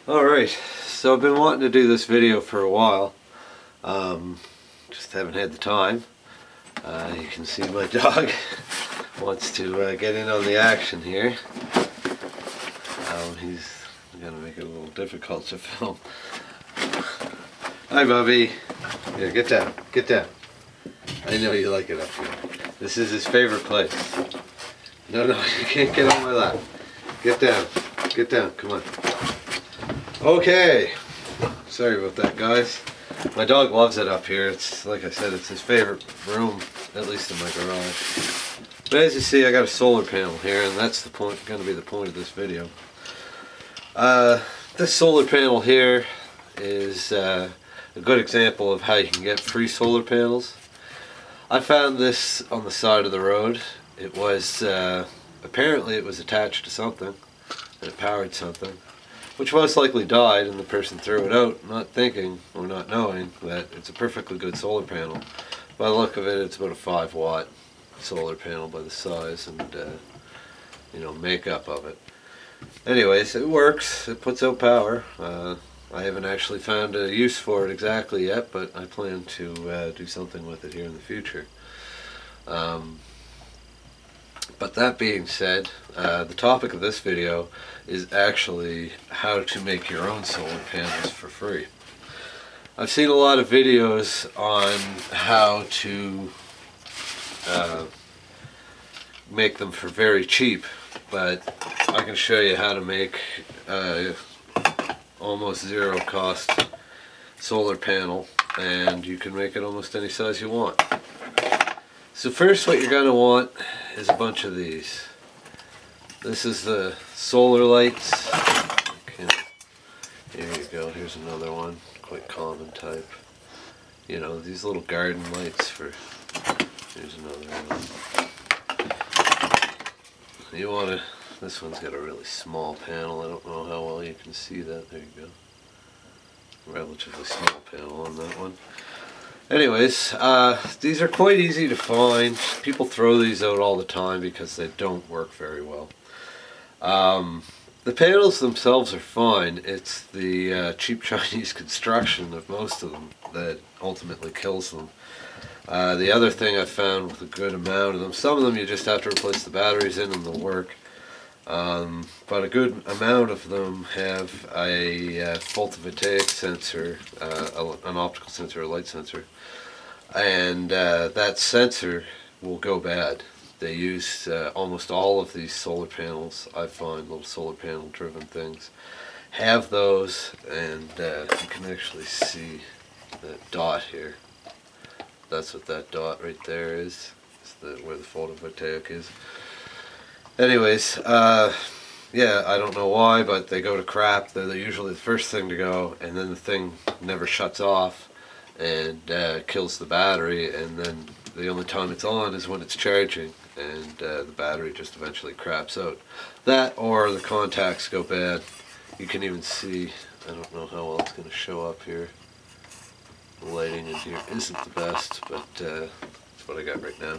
Alright, so I've been wanting to do this video for a while. Just haven't had the time. You can see my dog wants to get in on the action here. He's going to make it a little difficult to film. Hi, Bubby. Here, get down. Get down. I know you like it up here. This is his favorite place. No, you can't get on my lap. Get down. Get down. Come on. Okay. Sorry about that, guys. My dog loves it up here. It's, like I said, it's his favorite room, at least in my garage. But as you see, I got a solar panel here, and that's the point, going to be the point of this video. This solar panel here is a good example of how you can get free solar panels. I found this on the side of the road. It was, apparently it was attached to something, and it powered something, which most likely died, and the person threw it out, not thinking or not knowing that it's a perfectly good solar panel. By the look of it, it's about a 5-watt solar panel by the size and makeup of it. Anyways, it works. It puts out power. I haven't actually found a use for it exactly yet, but I plan to do something with it here in the future. But that being said, the topic of this video is actually how to make your own solar panels for free. I've seen a lot of videos on how to make them for very cheap, but I can show you how to make almost zero cost solar panel, and you can make it almost any size you want. So first, what you're going to want is a bunch of these. This is the solar lights. Okay. Here you go, here's another one, quite common type. You know, these little garden lights for, here's another one. You want to, this one's got a really small panel. I don't know how well you can see that. There you go. Relatively small panel on that one. Anyways, these are quite easy to find. People throw these out all the time because they don't work very well. The panels themselves are fine. It's the cheap Chinese construction of most of them that ultimately kills them. The other thing I found with a good amount of them, some of them you just have to replace the batteries in and they'll work. But a good amount of them have a photovoltaic sensor, an optical sensor, a light sensor, and that sensor will go bad. They use almost all of these solar panels, I find, little solar panel driven things, have those, and you can actually see that dot here. That's what that dot right there is. It's where the photovoltaic is. Anyways, yeah, I don't know why, but they go to crap. They're usually the first thing to go, and then the thing never shuts off and kills the battery, and then the only time it's on is when it's charging, and the battery just eventually craps out. That, or the contacts go bad. You can even see, I don't know how well it's going to show up here. The lighting in here isn't the best, but that's what I got right now.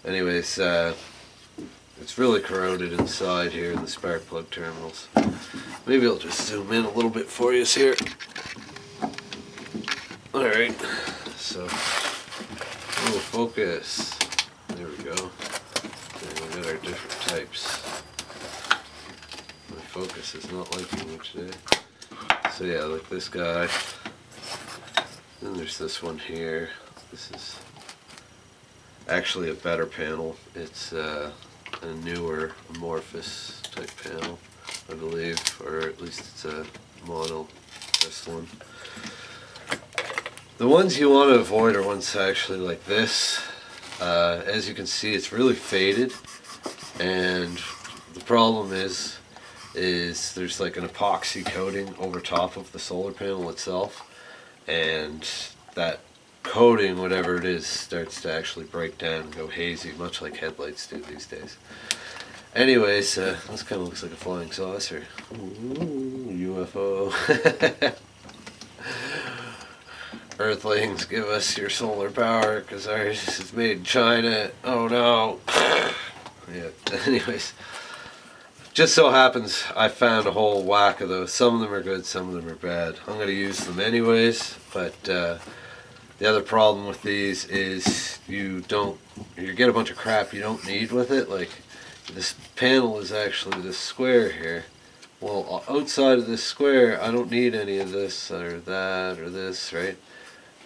Anyways, it's really corroded inside here in the spark plug terminals. Maybe I'll just zoom in a little bit for you here. Alright, so, oh, focus. There we go. And we got our different types. My focus is not liking me today. So yeah, like this guy. Then there's this one here. This is actually a better panel. It's a newer amorphous type panel, I believe, or at least it's a mono crystalline. The ones you want to avoid are ones actually like this. As you can see, it's really faded, and the problem is there's like an epoxy coating over top of the solar panel itself, and that coating, whatever it is, starts to actually break down and go hazy, much like headlights do these days. Anyways, this kind of looks like a flying saucer. Ooh, UFO. Earthlings, give us your solar power, because ours is made in China. Oh no. Yeah, anyways, just so happens I found a whole whack of those. Some of them are good, some of them are bad. I'm going to use them anyways, but the other problem with these is you get a bunch of crap you don't need with it. Like this panel is actually this square here. Well, outside of this square, I don't need any of this or that or this, right?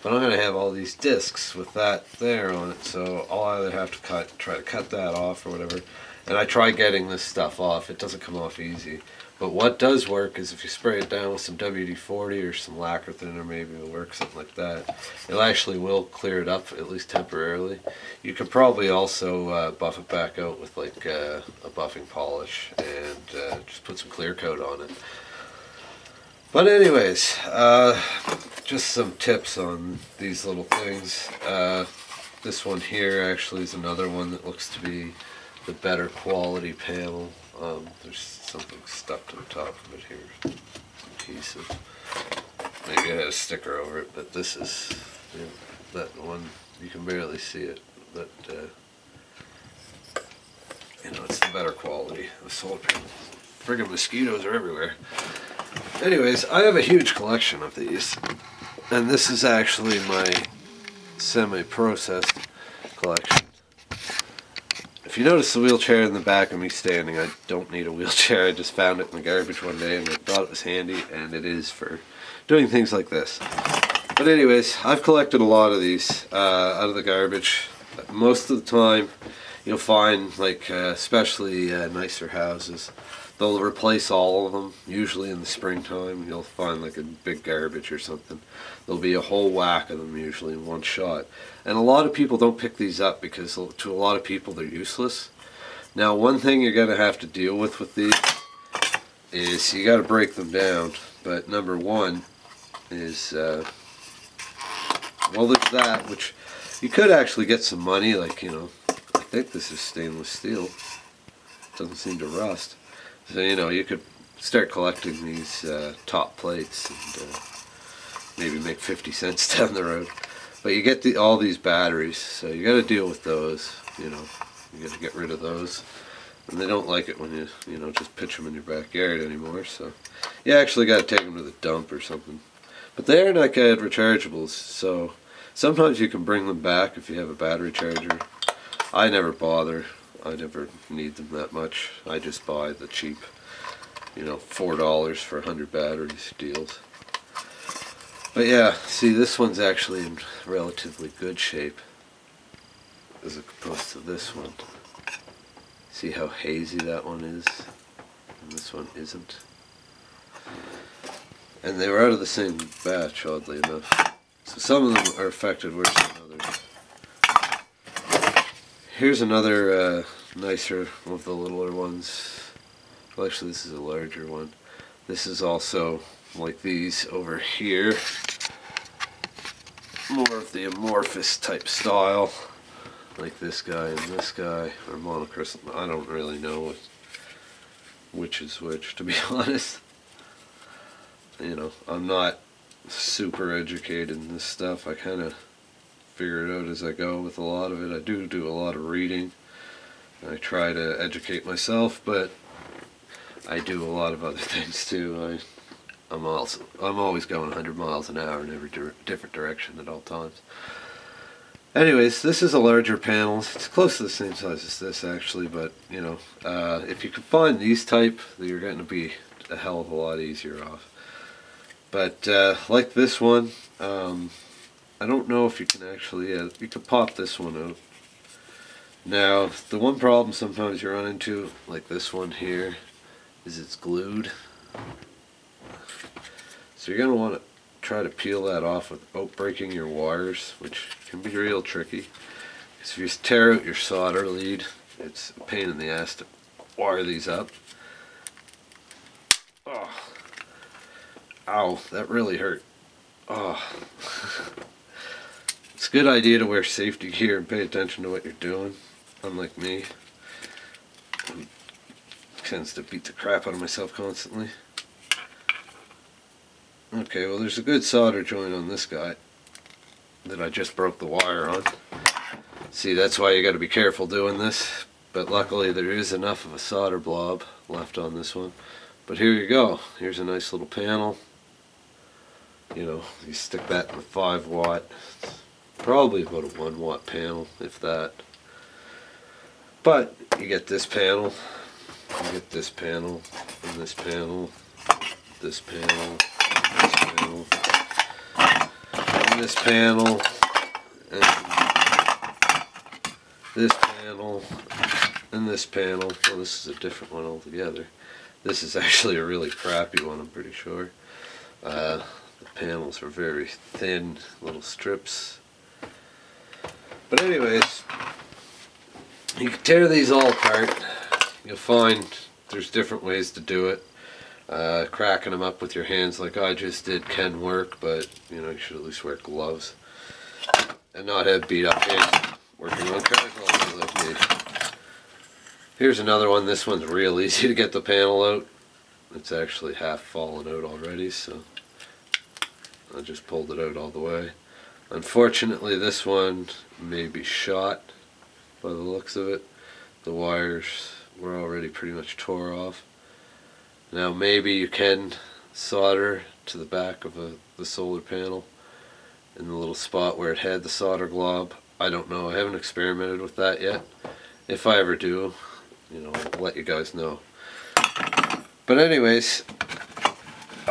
But I'm going to have all these discs with that there on it, so I'll either have to try to cut that off or whatever. And I try getting this stuff off. It doesn't come off easy. But what does work is if you spray it down with some WD-40 or some lacquer thinner, maybe it'll work, something like that. It actually will clear it up, at least temporarily. You could probably also buff it back out with like a buffing polish and just put some clear coat on it. But anyways, just some tips on these little things. This one here actually is another one that looks to be the better quality panel. There's something stuck to the top of it here, adhesive. Maybe I had a sticker over it, but this is that one. You can barely see it, but it's the better quality of solar panel. Friggin' mosquitoes are everywhere. Anyways, I have a huge collection of these, and this is actually my semi-processed collection. If you notice the wheelchair in the back of me standing, I don't need a wheelchair. I just found it in the garbage one day and I thought it was handy, and it is for doing things like this. But anyways, I've collected a lot of these out of the garbage. Most of the time you'll find, like especially nicer houses, they'll replace all of them, usually in the springtime. You'll find like a big garbage or something. There'll be a whole whack of them usually in one shot. And a lot of people don't pick these up because to a lot of people they're useless. Now one thing you're going to have to deal with these is you got to break them down. But number one is, well, there's that, which you could actually get some money, like, I think this is stainless steel. It doesn't seem to rust. So, you could start collecting these top plates and maybe make 50 cents down the road. But you get all these batteries, so you got to deal with those. You got to get rid of those, and they don't like it when you just pitch them in your backyard anymore. So you actually got to take them to the dump or something. But they are like rechargeables, so sometimes you can bring them back if you have a battery charger. I never bother. I never need them that much. I just buy the cheap, $4 for 100 batteries deals. But yeah, see, this one's actually in relatively good shape as opposed to this one. See how hazy that one is, and this one isn't. And they were out of the same batch, oddly enough. So some of them are affected worse than others. Here's another nicer one of the littler ones. Well, actually, this is a larger one. This is also like these over here, more of the amorphous type style, like this guy and this guy, or monocrystal. I don't really know which is which, to be honest. I'm not super educated in this stuff. I kind of figure it out as I go with a lot of it. I do a lot of reading. I try to educate myself, but I do a lot of other things too. I'm always going 100 miles an hour in every different direction at all times. Anyways, this is a larger panel. It's close to the same size as this actually, but if you can find these type, you're going to be a hell of a lot easier off. But like this one, I don't know if you can actually, you can pop this one out. Now, the one problem sometimes you run into, like this one here, is it's glued. So you're going to want to try to peel that off without breaking your wires, which can be real tricky. Because if you tear out your solder lead, it's a pain in the ass to wire these up. Oh. Ow, that really hurt. Oh. It's a good idea to wear safety gear and pay attention to what you're doing, unlike me. Who tends to beat the crap out of myself constantly. Okay, well there's a good solder joint on this guy that I just broke the wire on. See, that's why you got to be careful doing this, but luckily there is enough of a solder blob left on this one. But here you go. Here's a nice little panel. You know, you stick that in a 5 watt, probably about a 1 watt panel, if that. But you get this panel, you get this panel, and this panel, this panel, this panel, and this panel, and this panel, and this panel. Well, this is a different one altogether. This is actually a really crappy one, I'm pretty sure. The panels are very thin, little strips. But anyways, you can tear these all apart. You'll find there's different ways to do it. Cracking them up with your hands like I just did can work, but you know, you should at least wear gloves and not have beat up hands working on cars all day like me. Here's another one. This one's real easy to get the panel out. It's actually half fallen out already, so I just pulled it out all the way. Unfortunately, this one may be shot by the looks of it. The wires were already pretty much tore off. Now maybe you can solder to the back of the solar panel in the little spot where it had the solder glob. I don't know. I haven't experimented with that yet. If I ever do, you know, I'll let you guys know. But anyways,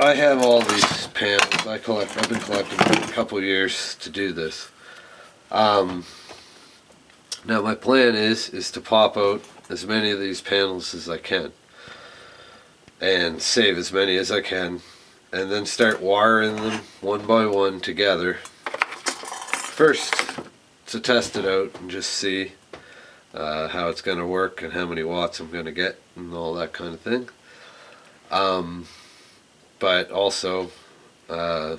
I have all these panels. I've been collecting for a couple of years to do this. Now my plan is to pop out as many of these panels as I can and save as many as I can, and then start wiring them one by one together. First, to test it out and just see how it's going to work and how many watts I'm going to get and all that kind of thing. But also, I'm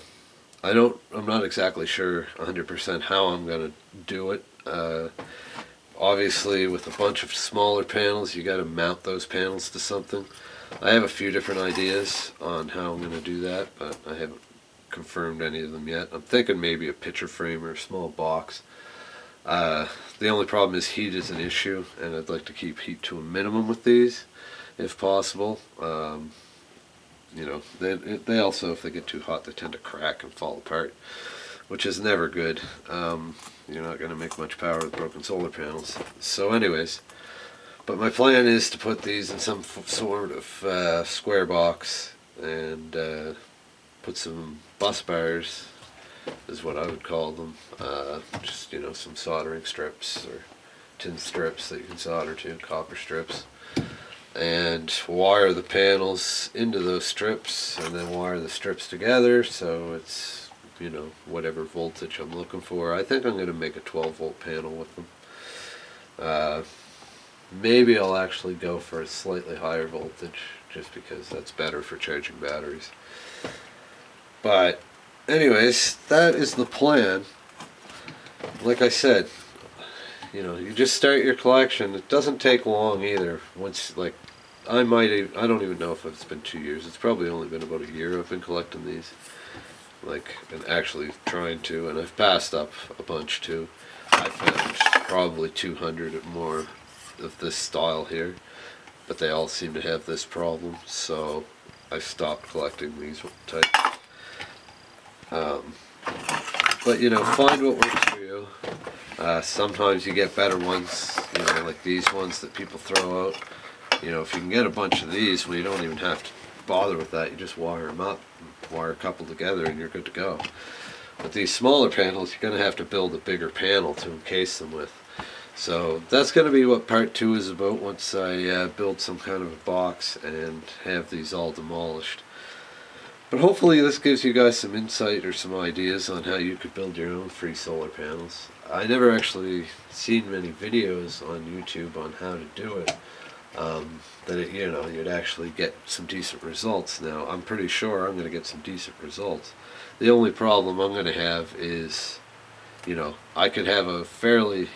not exactly sure 100% how I'm going to do it. Obviously, with a bunch of smaller panels, you got to mount those panels to something. I have a few different ideas on how I'm going to do that, but I haven't confirmed any of them yet. I'm thinking maybe a picture frame or a small box. The only problem is heat is an issue, and I'd like to keep heat to a minimum with these, if possible. You know, they also, if they get too hot, they tend to crack and fall apart, which is never good. You're not going to make much power with broken solar panels. So anyways, but my plan is to put these in some sort of square box and put some bus bars, is what I would call them. Just, you know, some soldering strips or tin strips that you can solder to, copper strips, and wire the panels into those strips, and then wire the strips together so it's, you know, whatever voltage I'm looking for. I think I'm going to make a 12 volt panel with them. Maybe I'll actually go for a slightly higher voltage just because that's better for charging batteries. But anyways, that is the plan. Like I said, you know, you just start your collection. It doesn't take long either. Once, like, I don't even know if it's been 2 years. It's probably only been about a year I've been collecting these. Like, and actually trying to, and I've passed up a bunch too. I found probably 200 or more of this style here, but they all seem to have this problem, so I stopped collecting these type. But you know, find what works for you. Sometimes you get better ones, you know, like these ones that people throw out. You know, if you can get a bunch of these, well, you don't even have to bother with that. You just wire them up, wire a couple together, and you're good to go. But these smaller panels, you're going to have to build a bigger panel to encase them with. So that's going to be what part 2 is about, once I build some kind of a box and have these all demolished. But hopefully this gives you guys some insight or some ideas on how you could build your own free solar panels. I never actually seen many videos on YouTube on how to do it. That you know, you'd actually get some decent results. Now I'm pretty sure I'm going to get some decent results. The only problem I'm going to have is, you know, I could have a fairly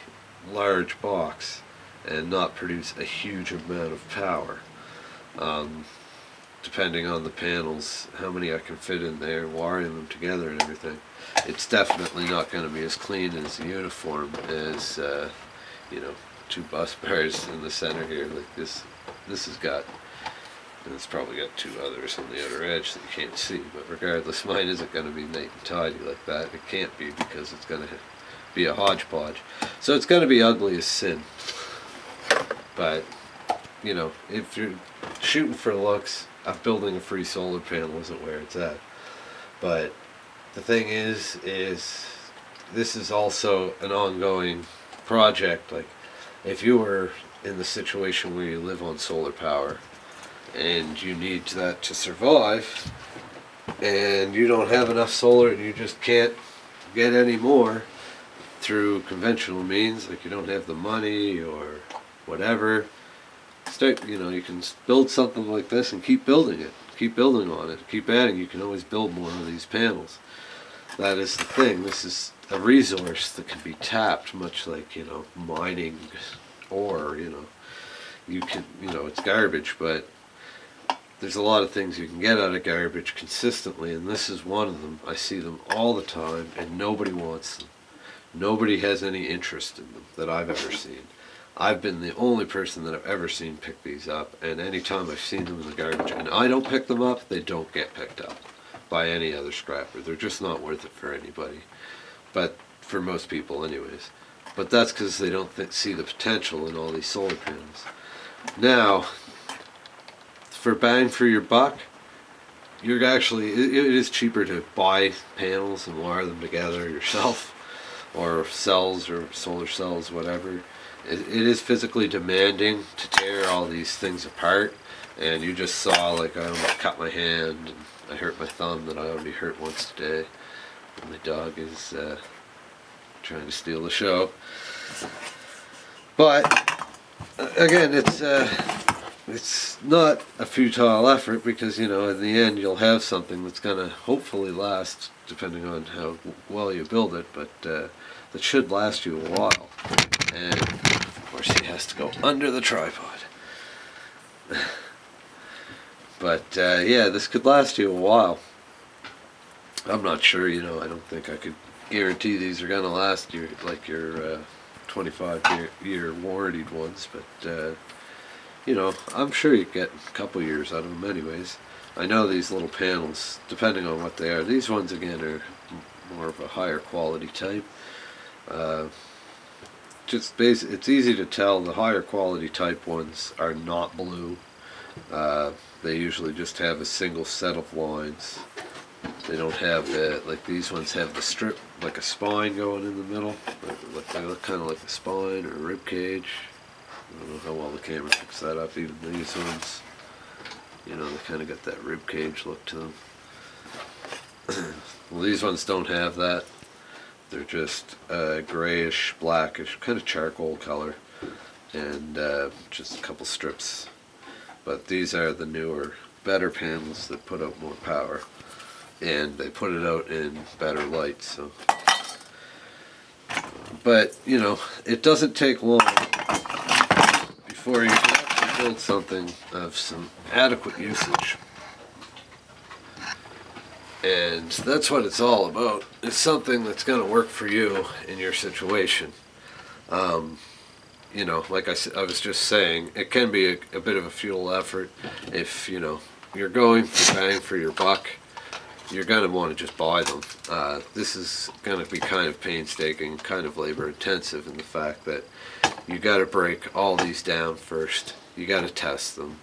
large box and not produce a huge amount of power. Depending on the panels, how many I can fit in there, wiring them together and everything. It's definitely not going to be as clean and as uniform as, you know, 2 bus bars in the center here. Like this has got And it's probably got two others on the other edge that you can't see, but regardless, mine isn't going to be neat and tidy like that. It can't be, because it's going to be a hodgepodge. So it's going to be ugly as sin. But, you know, if you're shooting for looks, building a free solar panel isn't where it's at. But the thing is this is also an ongoing project. Like, if you were in the situation where you live on solar power and you need that to survive, and you don't have enough solar and you just can't get any more through conventional means, like you don't have the money or whatever, you can build something like this and keep building it, keep building on it, keep adding. You can always build more of these panels. That is the thing. This is a resource that can be tapped, much like, mining ore. You can, it's garbage, but there's a lot of things you can get out of garbage consistently, and this is one of them. I see them all the time, and nobody wants them. Nobody has any interest in them that I've ever seen. I've been the only person that I've ever seen pick these up, and anytime I've seen them in the garbage and I don't pick them up, they don't get picked up by any other scrapper. They're just not worth it for anybody, but for most people anyways. But that's because they don't see the potential in all these solar panels. Now, for bang for your buck, you're actually, it is cheaper to buy panels and wire them together yourself, or cells or solar cells, whatever. It is physically demanding to tear all these things apart, and you just saw, like, I almost cut my hand and I hurt my thumb that I already hurt once today. And my dog is trying to steal the show. But again, it's not a futile effort, because in the end you'll have something that's going to hopefully last, depending on how well you build it, but that should last you a while. And of course he has to go under the tripod. But yeah, this could last you a while. I'm not sure, I don't think I could guarantee these are going to last you like your 25-year warranted ones, but I'm sure you get a couple years out of them anyways. I know these little panels, depending on what they are, these ones again are more of a higher quality type. It's easy to tell the higher quality type ones are not blue. They usually just have a single set of lines. They don't have like these ones have the strip, like a spine going in the middle. They look kind of like a spine or a rib cage. I don't know how well the camera picks that up. Even these ones, they kind of got that rib cage look to them. Well, these ones don't have that. They're just grayish, blackish, kind of charcoal color, and just a couple strips. But these are the newer, better panels that put out more power, and they put it out in better light. So, but it doesn't take long before you can actually build something of some adequate usage. And that's what it's all about. It's something that's going to work for you in your situation. Like I was just saying, it can be a bit of a futile effort. If, you're going for bang for your buck, you're going to want to just buy them. This is going to be kind of painstaking, kind of labor intensive in the fact that you got to break all these down first. You got to test them.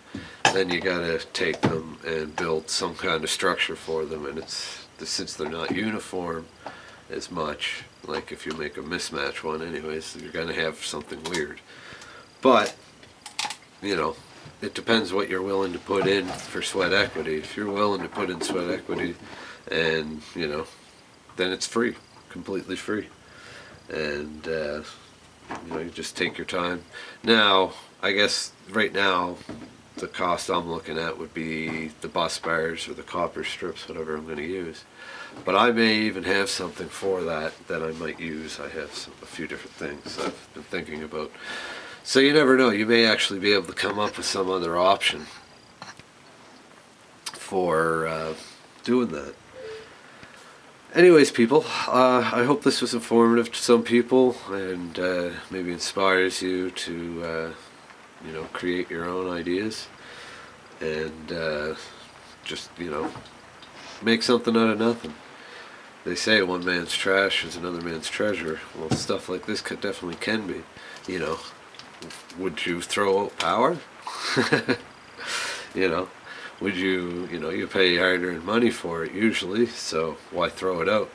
Then you got to take them and build some kind of structure for them, and since they're not uniform as much, like if you make a mismatch one anyways, you're going to have something weird. But it depends what you're willing to put in for sweat equity. If you're willing to put in sweat equity, and then it's free, completely free, and you just take your time. Now, I guess right now the cost I'm looking at would be the bus bars or the copper strips, whatever I'm going to use. But I may even have something for that I might use. I have a few different things I've been thinking about. So you never know, you may actually be able to come up with some other option for doing that. Anyways, people, I hope this was informative to some people, and maybe inspires you to create your own ideas. and just, make something out of nothing. They say one man's trash is another man's treasure. Well, stuff like this definitely can be. Would you throw out power? Would you pay hard-earned money for it usually, so why throw it out?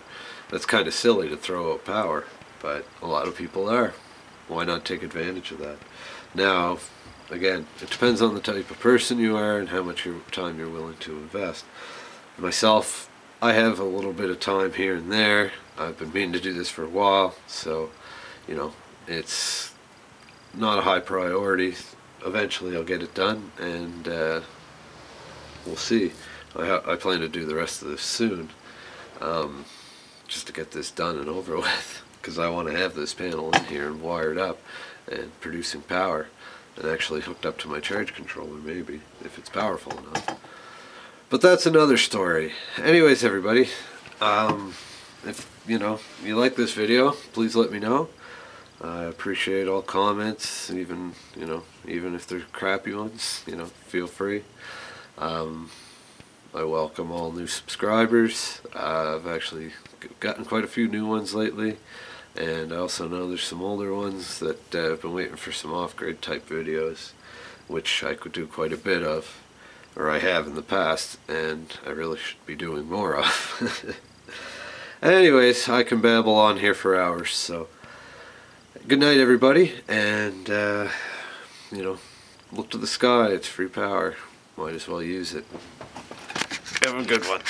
That's kind of silly to throw out power, but a lot of people are. Why not take advantage of that? Now, again, it depends on the type of person you are and how much time you're willing to invest. Myself, I have a little bit of time here and there. I've been meaning to do this for a while, so, it's not a high priority. Eventually I'll get it done, and we'll see. I plan to do the rest of this soon, just to get this done and over with, because I want to have this panel in here and wired up and producing power, and actually hooked up to my charge controller, maybe, if it's powerful enough. But that's another story. Anyways, everybody, if you like this video, please let me know. I appreciate all comments, even if they're crappy ones, feel free. I welcome all new subscribers. I've actually gotten quite a few new ones lately, and I also know there's some older ones that have been waiting for some off-grid type videos, which I could do quite a bit of, or I have in the past, and I really should be doing more of. Anyways, I can babble on here for hours, so good night, everybody, and look to the sky. It's free power. Might as well use it. Have a good one.